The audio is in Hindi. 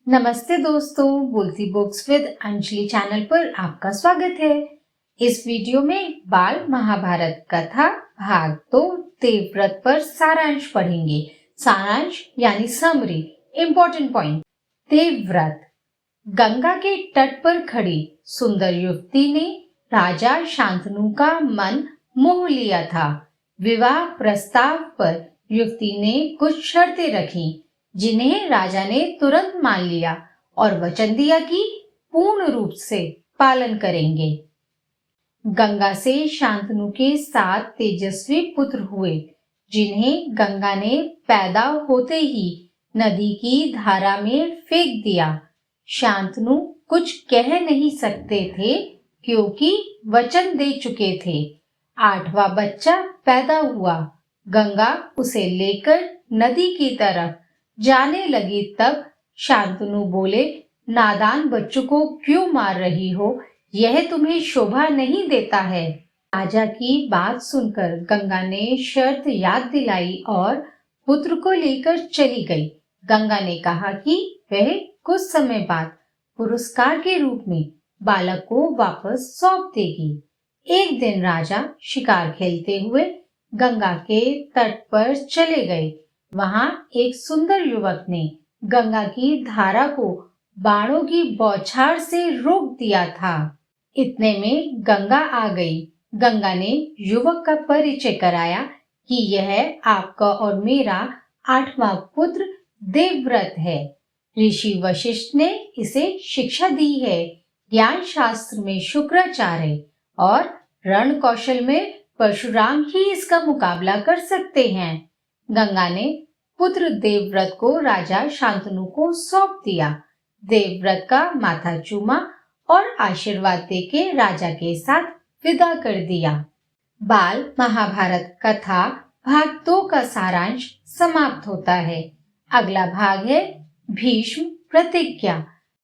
नमस्ते दोस्तों, बोलती बुक्स विद अंजलि चैनल पर आपका स्वागत है। इस वीडियो में बाल महाभारत कथा भाग 2 देवव्रत पर सारांश पढ़ेंगे। सारांश यानी summary, important point. Devvrat. Ganga के तट पर खड़ी सुंदर युवती ने राजा शांतनु का मन मोह लिया था। विवाह प्रस्ताव पर युवती ने कुछ शर्तें रखी, जिन्हें राजा ने तुरंत मान लिया और वचन दिया कि पूर्ण रूप से पालन करेंगे। गंगा से शांतनु के 7 तेजस्वी पुत्र हुए, जिन्हें गंगा ने पैदा होते ही नदी की धारा में फेंक दिया। शांतनु कुछ कह नहीं सकते थे क्योंकि वचन दे चुके थे। 8वां बच्चा पैदा हुआ। गंगा उसे लेकर नदी की तरफ जाने लगी तब शांतनु बोले, नादान बच्चों को क्यों मार रही हो? यह तुम्हें शोभा नहीं देता है। राजा की बात सुनकर गंगा ने शर्त याद दिलाई और पुत्र को लेकर चली गई। गंगा ने कहा कि वह कुछ समय बाद पुरस्कार के रूप में बालक को वापस सौंप देगी। एक दिन राजा शिकार खेलते हुए गंगा के तट पर चले गए। वहां एक सुंदर युवक ने गंगा की धारा को बाणों की बौछार से रोक दिया था। इतने में गंगा आ गई। गंगा ने युवक का परिचय कराया कि यह आपका और मेरा 8वां पुत्र देवव्रत है। ऋषि वशिष्ठ ने इसे शिक्षा दी है। ज्ञान शास्त्र में शुक्राचार्य और रण कौशल में परशुराम ही इसका मुकाबला कर सकते हैं। गंगा ने पुत्र देवव्रत को राजा शांतनु को सौंप दिया। देवव्रत का माथा चूमा और आशीर्वाद देके राजा के साथ विदा कर दिया। बाल महाभारत कथा भाग 2 का सारांश समाप्त होता है। अगला भाग है भीष्म प्रतिज्ञा।